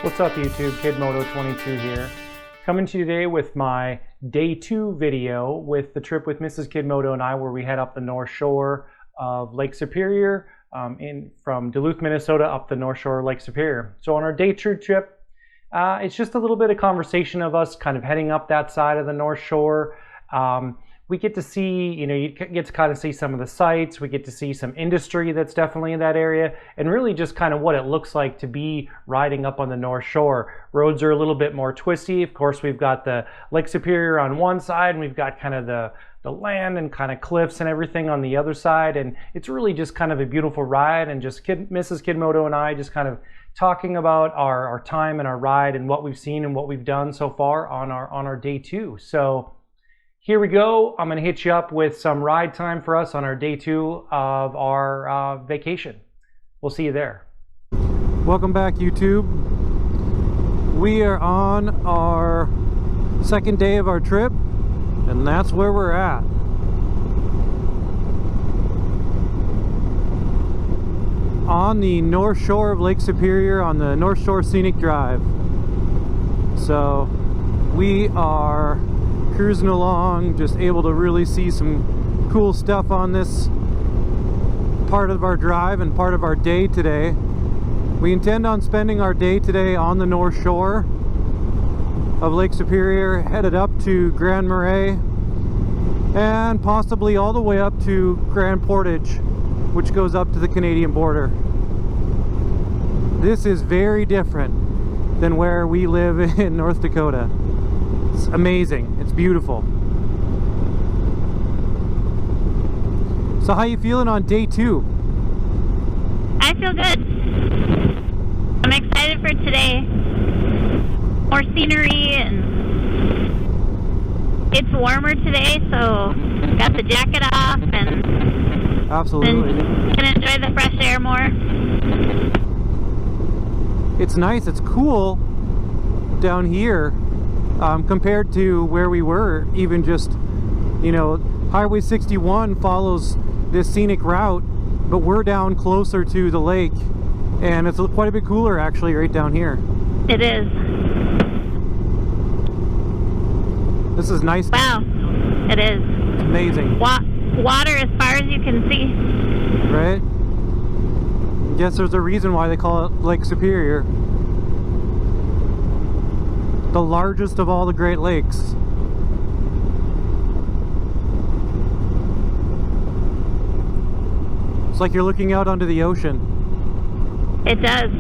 What's up YouTube, Kidmoto22 here. Coming to you today with my day 2 video with the trip with Mrs Kidmoto and I, where we head up the north shore of Lake Superior from Duluth, Minnesota up the north shore of Lake Superior. So on our day 2 trip, it's just a little bit of conversation of us kind of heading up that side of the north shore. We get to see, you get to kind of see some of the sights. We get to see some industry that's definitely in that area, and really just kind of what it looks like to be riding up on the North Shore. Roads are a little bit more twisty. Of course, we've got the Lake Superior on one side, and we've got kind of the land and kind of cliffs and everything on the other side. And it's really just kind of a beautiful ride, and just Mrs Kidmoto and I just kind of talking about our time and our ride and what we've seen and what we've done so far on our day 2. So here we go. I'm going to hit you up with some ride time for us on our day 2 of our vacation. We'll see you there. Welcome back, YouTube. We are on our second day of our trip, and that's where we're at. On the north shore of Lake Superior on the North Shore Scenic Drive. So we are cruising along, just able to really see some cool stuff on this part of our drive and part of our day today. We intend on spending our day today on the North Shore of Lake Superior, headed up to Grand Marais and possibly all the way up to Grand Portage, which goes up to the Canadian border. This is very different than where we live in North Dakota. It's amazing. It's beautiful. So how you feeling on day 2? I feel good. I'm excited for today. More scenery, and it's warmer today, so got the jacket off and absolutely can enjoy the fresh air more. It's nice. It's cool down here. Compared to where we were, even just, Highway 61 follows this scenic route, but we're down closer to the lake, and it's quite a bit cooler actually right down here. It is. This is nice. Wow, it is. It's amazing. Water as far as you can see. Right? I guess there's a reason why they call it Lake Superior. The largest of all the Great Lakes. It's like you're looking out onto the ocean. It does.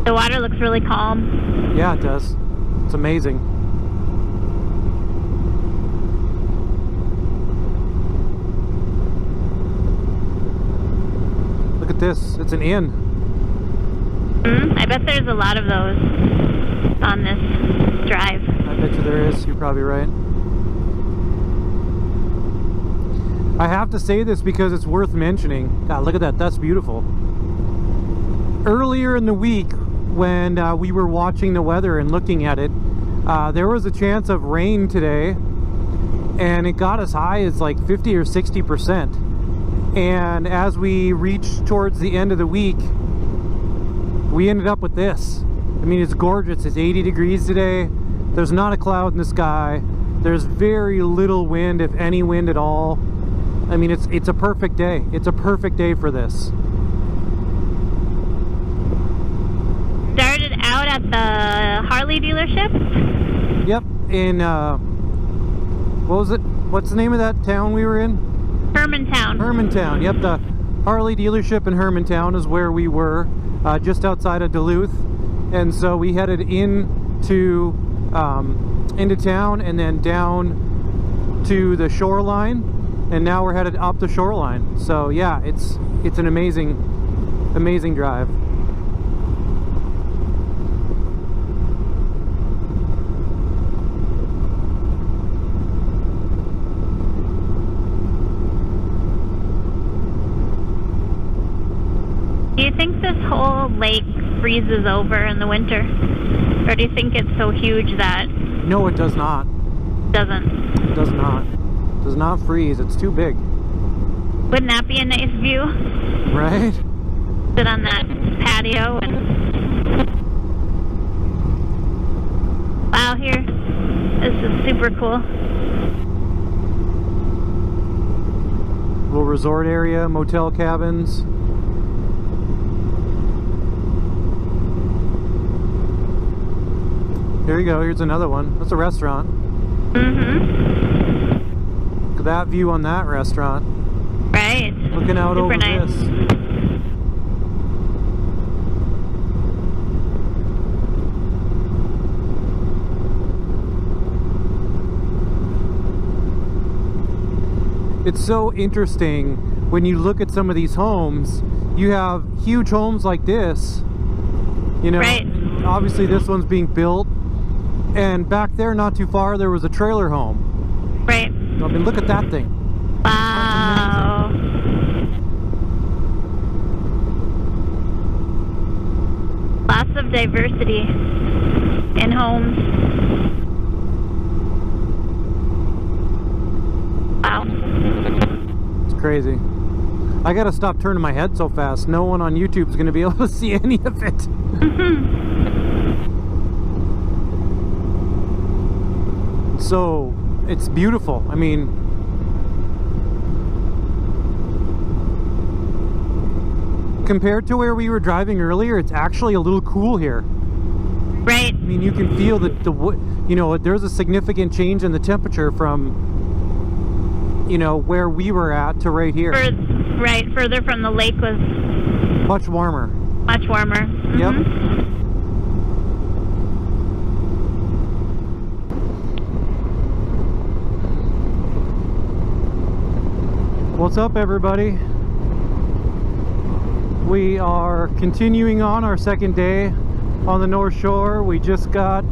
The water looks really calm. Yeah, it does. It's amazing. Look at this, it's an inn. I bet there's a lot of those on this drive. I bet you there is, you're probably right. I have to say this because it's worth mentioning. God, look at that, that's beautiful. Earlier in the week, when we were watching the weather and looking at it, there was a chance of rain today, and it got as high as like 50 or 60%. And as we reached towards the end of the week, we ended up with this. I mean, it's gorgeous. It's 80 degrees today. There's not a cloud in the sky. There's very little wind, if any wind at all. I mean, it's a perfect day. It's a perfect day for this. Started out at the Harley dealership? Yep, in, what was it? What's the name of that town we were in? Hermantown. Hermantown, yep, the Harley dealership in Hermantown is where we were, just outside of Duluth. And so we headed into town and then down to the shoreline, and now we're headed up the shoreline. So yeah, it's an amazing drive. Do you think this whole lake freezes over in the winter? Or do you think it's so huge that... No, it does not. Doesn't. It does not. It does not freeze. It's too big. Wouldn't that be a nice view? Right? Sit on that patio and... Wow, here. This is super cool. Little resort area, motel cabins. Here you go. Here's another one. That's a restaurant. Mm-hmm. Look at that view on that restaurant. Right. Looking out super over nice. this. It's so interesting when you look at some of these homes. You have huge homes like this, you know. Right. Obviously this one's being built, and back there not too far there was a trailer home. Right. I mean, look at that thing. Wow. Lots of diversity in homes. Wow. It's crazy. I gotta stop turning my head so fast. No one on YouTube is gonna be able to see any of it. So it's beautiful. I mean, compared to where we were driving earlier, it's actually a little cool here. Right. I mean, you can feel that you know, there's a significant change in the temperature from, you know, where we were at to right here. Right, further from the lake was much warmer. much warmer. Mm-hmm. Yep. What's up, everybody? We are continuing on our second day on the North Shore. We just got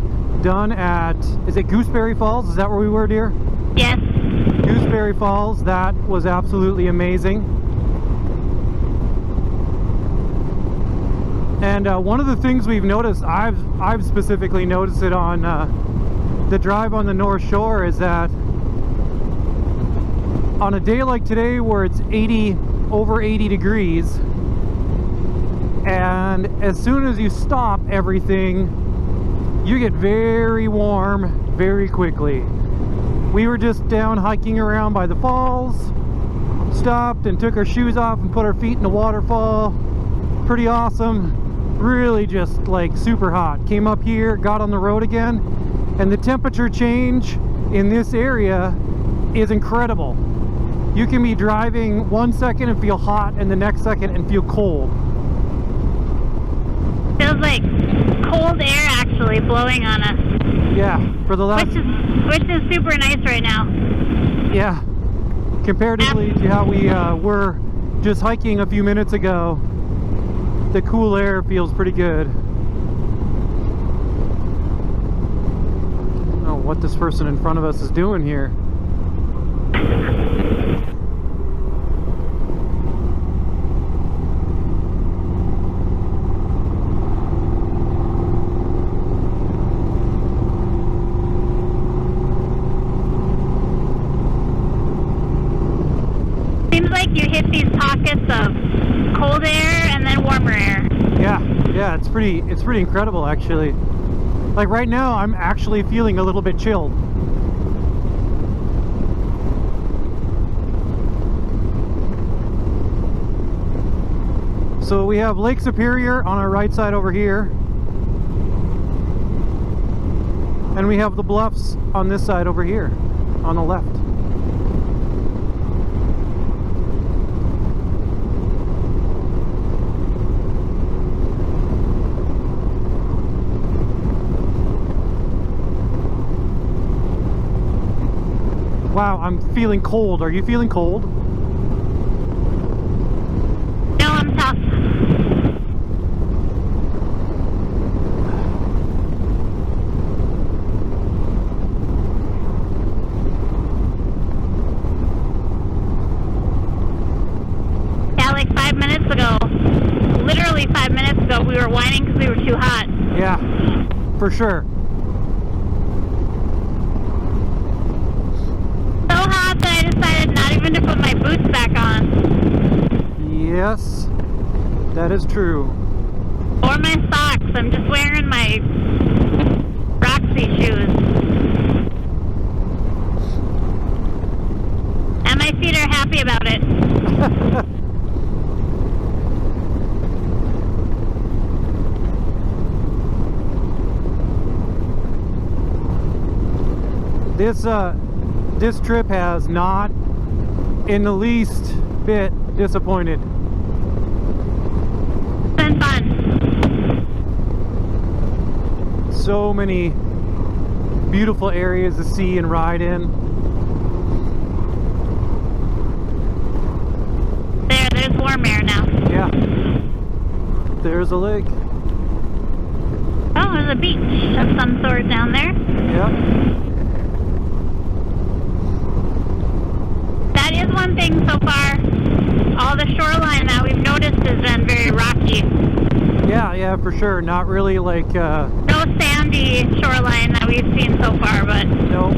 done at, is it Gooseberry Falls? Is that where we were, dear? Yes. Gooseberry Falls. That was absolutely amazing. And one of the things we've noticed, I've specifically noticed it on the drive on the North Shore, is that on a day like today where it's over 80 degrees, and as soon as you stop everything, you get very warm very quickly. We were just down hiking around by the falls, stopped and took our shoes off and put our feet in the waterfall. Pretty awesome. Really just like super hot. Came up here, got on the road again, and the temperature change in this area is incredible. You can be driving 1 second and feel hot, and the next second and feel cold. Feels like cold air actually blowing on us. Yeah, for the last... Which is super nice right now. Yeah, comparatively to how we were just hiking a few minutes ago, the cool air feels pretty good. I don't know what this person in front of us is doing here. Seems like you hit these pockets of cold air and then warmer air. Yeah, it's pretty incredible actually. Like right now, I'm actually feeling a little bit chilled. So we have Lake Superior on our right side over here, and we have the bluffs on this side over here on the left. Wow, I'm feeling cold. Are you feeling cold? No, I'm tough. Yeah, like 5 minutes ago, literally 5 minutes ago, we were whining because we were too hot. Yeah, for sure. decided not even to put my boots back on. Yes, that is true. Or my socks. I'm just wearing my Roxy shoes. And my feet are happy about it. This trip has not in the least bit disappointed. It's been fun. So many beautiful areas to see and ride in. There's warm air now. Yeah. There's a lake. Oh, there's a beach of some sort down there. Yeah. That is one thing so far. All the shoreline that we've noticed has been very rocky. Yeah, for sure. Not really like No sandy shoreline that we've seen so far, but no.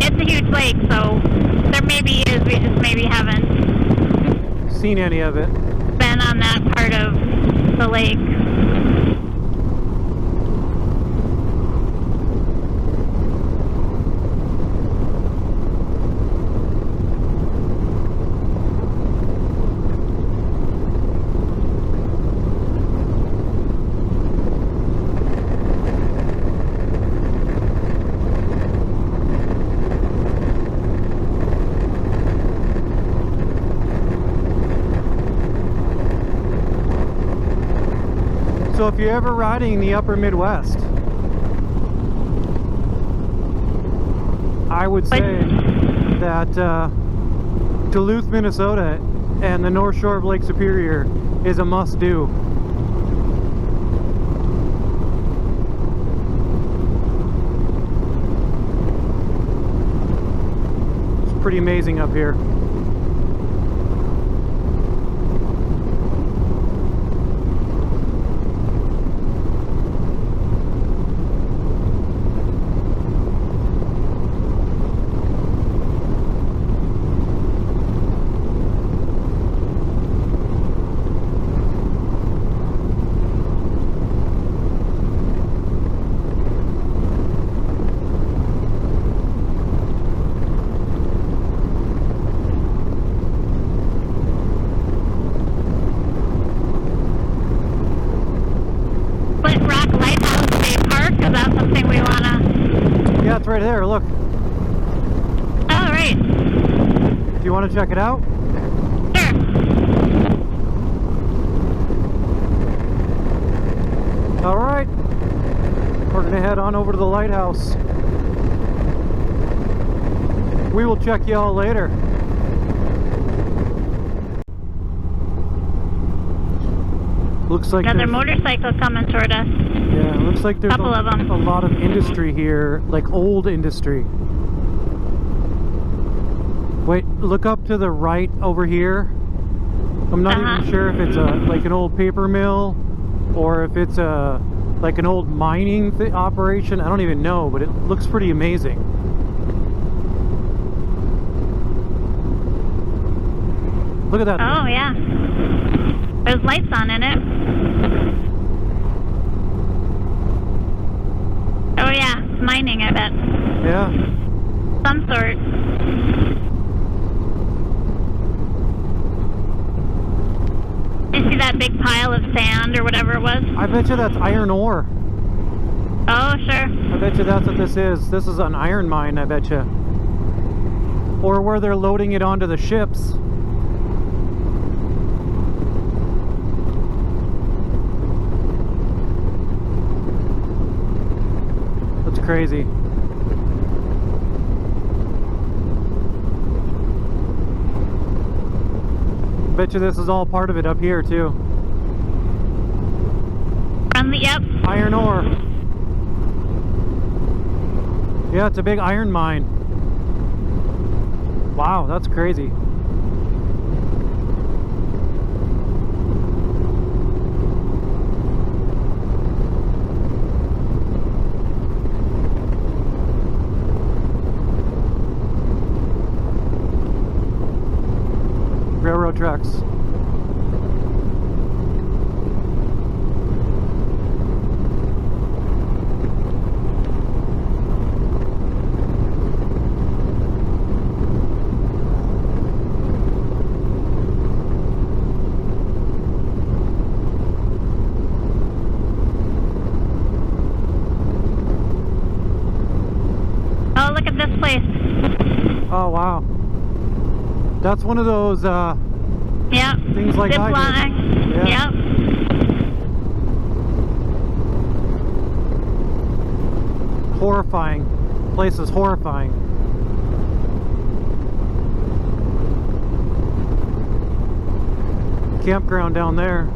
it's a huge lake, so there maybe is, we just maybe haven't Seen any of it. been on that part of the lake. So if you're ever riding the upper Midwest, I would say that Duluth, Minnesota and the North Shore of Lake Superior is a must-do. It's pretty amazing up here. Right there, look. Oh, right. Do you want to check it out? Sure. All right. We're going to head on over to the lighthouse. We will check you all later. Looks like another motorcycle coming toward us. Yeah, it looks like there's Couple of them. a lot of industry here, like old industry. Wait, look up to the right over here. I'm not even sure if it's like an old paper mill or if it's like an old mining operation. I don't even know, but it looks pretty amazing. Look at that. Oh, yeah. There's lights on in it. Oh yeah, it's mining, I bet. Yeah. Some sort. You see that big pile of sand or whatever it was? I bet you that's iron ore. Oh, sure. I bet you that's what this is. This is an iron mine, I bet you. Or where they're loading it onto the ships. Crazy. Bet you this is all part of it up here too. From the Iron ore. Yeah, it's a big iron mine. Wow, that's crazy. place. Oh, wow. That's one of those Yep. things like Zip I line. did. Yeah. Yep. Horrifying. Place is horrifying. Campground down there.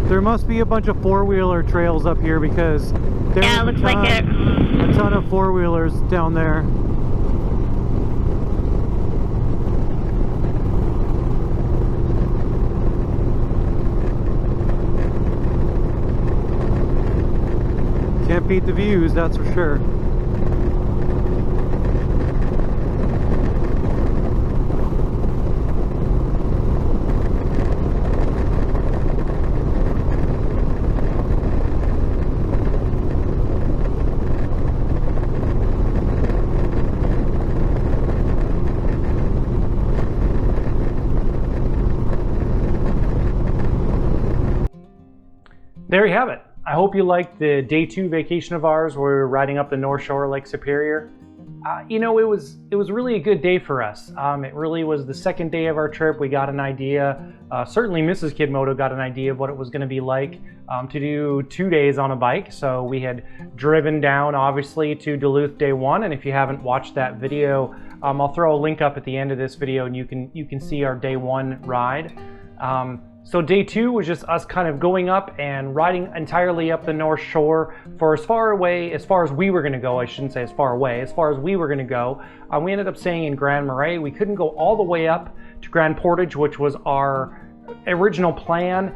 There must be a bunch of four-wheeler trails up here because there's Looks like it. a ton of four-wheelers down there. Can't beat the views, that's for sure. There you have it. I hope you liked the day 2 vacation of ours where we were riding up the North Shore of Lake Superior. You know, it was really a good day for us. It really was the second day of our trip. We got an idea, certainly Mrs. Kidmoto got an idea of what it was going to be like to do 2 days on a bike. So we had driven down obviously to Duluth day 1, and if you haven't watched that video, I'll throw a link up at the end of this video and you can see our day 1 ride. So day 2 was just us kind of going up and riding entirely up the North Shore for as far as we were going to go. I shouldn't say as far away, as far as we were going to go. We ended up staying in Grand Marais. We couldn't go all the way up to Grand Portage, which was our original plan,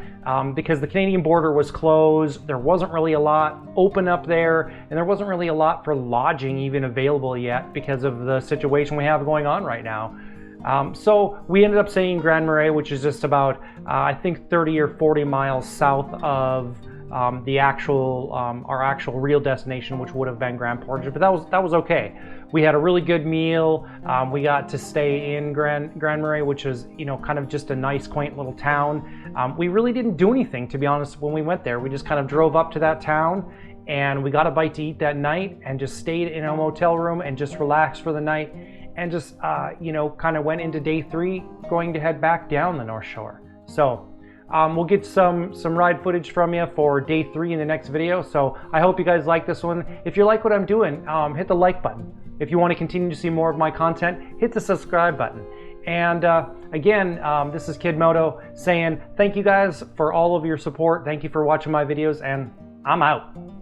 because the Canadian border was closed. There wasn't really a lot open up there, and there wasn't really a lot for lodging even available yet because of the situation we have going on right now. So we ended up staying in Grand Marais, which is just about, I think 30 or 40 miles south of the actual, our actual real destination, which would have been Grand Portage, but that was okay. We had a really good meal. We got to stay in Grand Marais, which is, you know, kind of just a nice, quaint little town. We really didn't do anything, to be honest, when we went there. We just kind of drove up to that town, and we got a bite to eat that night, and just stayed in a motel room and just relaxed for the night. And just, you know, kind of went into day 3, going to head back down the North Shore. So we'll get some ride footage from you for day 3 in the next video. So I hope you guys like this one. If you like what I'm doing, hit the like button. If you want to continue to see more of my content, hit the subscribe button. And again, this is Kidmoto saying thank you guys for all of your support. Thank you for watching my videos, and I'm out.